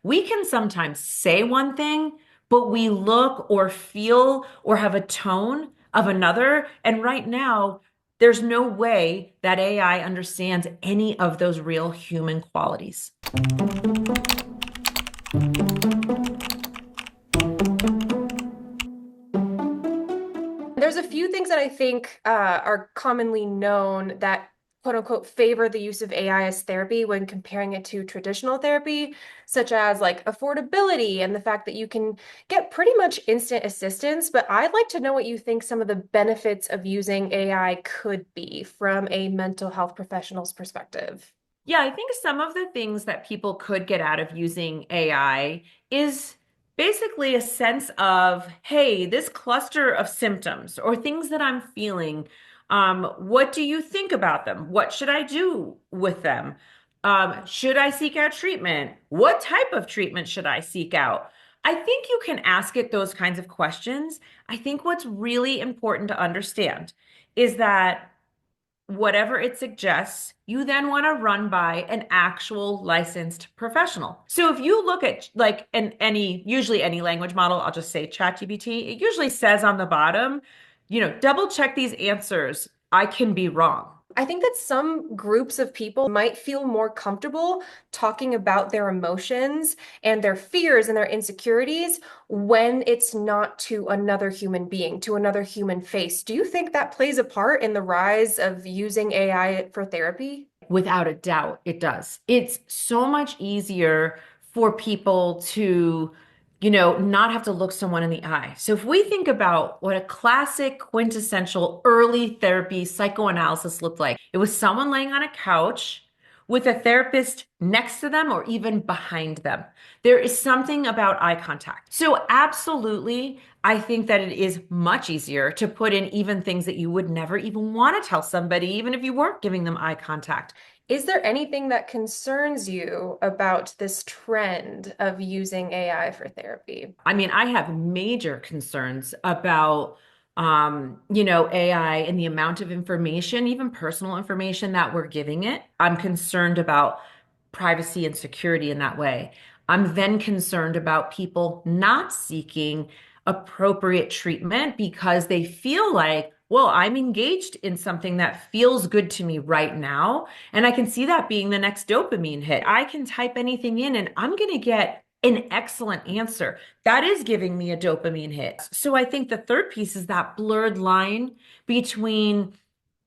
We can sometimes say one thing, but we look or feel or have a tone of another. And right now, there's no way that AI understands any of those real human qualities. There's a few things that I think are commonly known that quote unquote favor the use of AI as therapy when comparing it to traditional therapy, such as like affordability and the fact that you can get pretty much instant assistance. But I'd like to know what you think some of the benefits of using AI could be from a mental health professional's perspective. Yeah, I think some of the things that people could get out of using AI is basically a sense of, hey, this cluster of symptoms or things that I'm feeling, what do you think about them? What should I do with them? Should I seek out treatment? What type of treatment should I seek out? I think you can ask it those kinds of questions. I think what's really important to understand is that whatever it suggests, you then want to run by an actual licensed professional. So if you look at like usually any language model, I'll just say ChatGPT, it usually says on the bottom, double check these answers. I can be wrong. I think that some groups of people might feel more comfortable talking about their emotions and their fears and their insecurities when it's not to another human being, to another human face. Do you think that plays a part in the rise of using AI for therapy? Without a doubt, it does. It's so much easier for people to, not have to look someone in the eye. So if we think about what a classic quintessential early therapy psychoanalysis looked like, it was someone laying on a couch with a therapist next to them or even behind them. There is something about eye contact. So absolutely, I think that it is much easier to put in even things that you would never even want to tell somebody, even if you weren't giving them eye contact. Is there anything that concerns you about this trend of using AI for therapy? I mean, I have major concerns about, AI and the amount of information, even personal information that we're giving it. I'm concerned about privacy and security in that way. I'm then concerned about people not seeking appropriate treatment because they feel like, well, I'm engaged in something that feels good to me right now. And I can see that being the next dopamine hit. I can type anything in and I'm going to get an excellent answer. That is giving me a dopamine hit. So I think the third piece is that blurred line between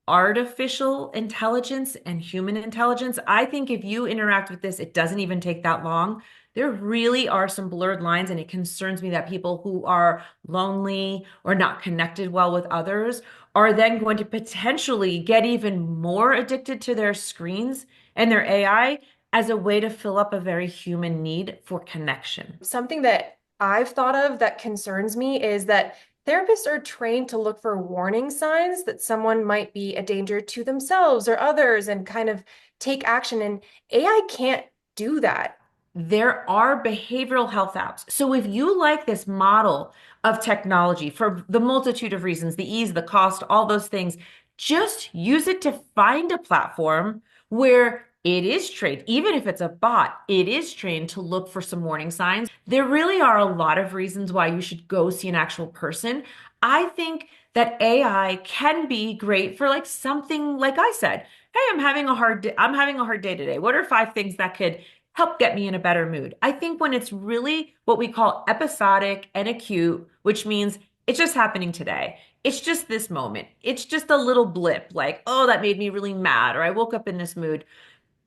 artificial intelligence and human intelligence. I think if you interact with this, it doesn't even take that long. There really are some blurred lines, and it concerns me that people who are lonely or not connected well with others are then going to potentially get even more addicted to their screens and their AI as a way to fill up a very human need for connection. Something that I've thought of that concerns me is that therapists are trained to look for warning signs that someone might be a danger to themselves or others and kind of take action. And AI can't do that. There are behavioral health apps. So if you like this model of technology for the multitude of reasons, the ease, the cost, all those things, just use it to find a platform where it is trained, even if it's a bot, it is trained to look for some warning signs. There really are a lot of reasons why you should go see an actual person. I think that AI can be great for like something like I said, hey, I'm having a hard day today. What are 5 things that could help get me in a better mood? I think when it's really what we call episodic and acute, which means it's just happening today. It's just this moment. It's just a little blip, like, oh, that made me really mad, or I woke up in this mood.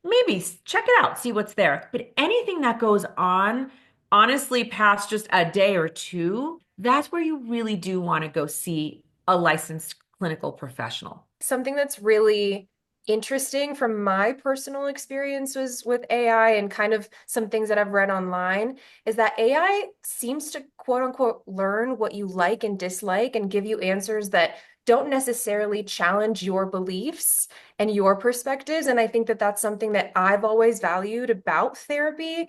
Maybe check it out, see what's there. But anything that goes on, honestly, past just a day or two, that's where you really do want to go see a licensed clinical professional. Something that's really interesting from my personal experiences with AI and kind of some things that I've read online is that AI seems to quote unquote learn what you like and dislike and give you answers that don't necessarily challenge your beliefs and your perspectives. And I think that that's something that I've always valued about therapy.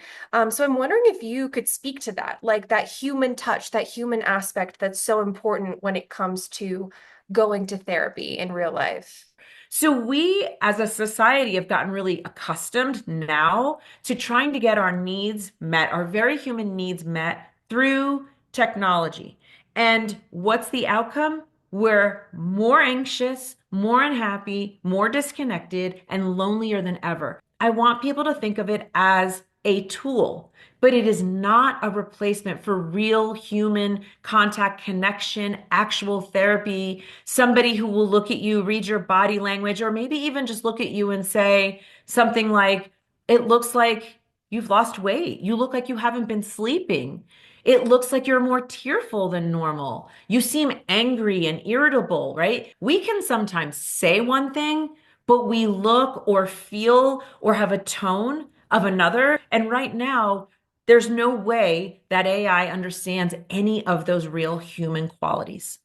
So I'm wondering if you could speak to that, like that human touch, that human aspect that's so important when it comes to going to therapy in real life. So we as a society have gotten really accustomed now to trying to get our needs met, our very human needs met through technology. And what's the outcome? We're more anxious, more unhappy, more disconnected, and lonelier than ever. I want people to think of it as a tool, but it is not a replacement for real human contact, connection, actual therapy, somebody who will look at you, read your body language, or maybe even just look at you and say something like, it looks like you've lost weight. You look like you haven't been sleeping. It looks like you're more tearful than normal. You seem angry and irritable, right? We can sometimes say one thing, but we look or feel or have a tone of another. And right now, there's no way that AI understands any of those real human qualities.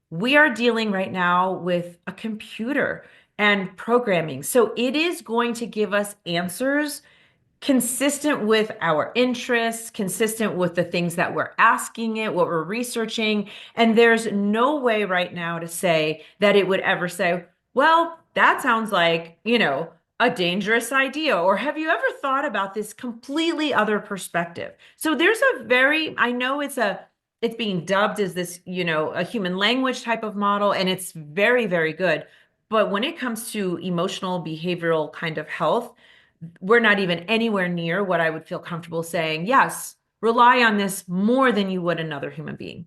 We are dealing right now with a computer and programming. So it is going to give us answers consistent with our interests, consistent with the things that we're asking it, what we're researching. And there's no way right now to say that it would ever say, well, that sounds like, a dangerous idea. Or have you ever thought about this completely other perspective? So there's I know it's being dubbed as this, a human language type of model, and it's very, very good. But when it comes to emotional, behavioral kind of health, we're not even anywhere near what I would feel comfortable saying. Yes, rely on this more than you would another human being.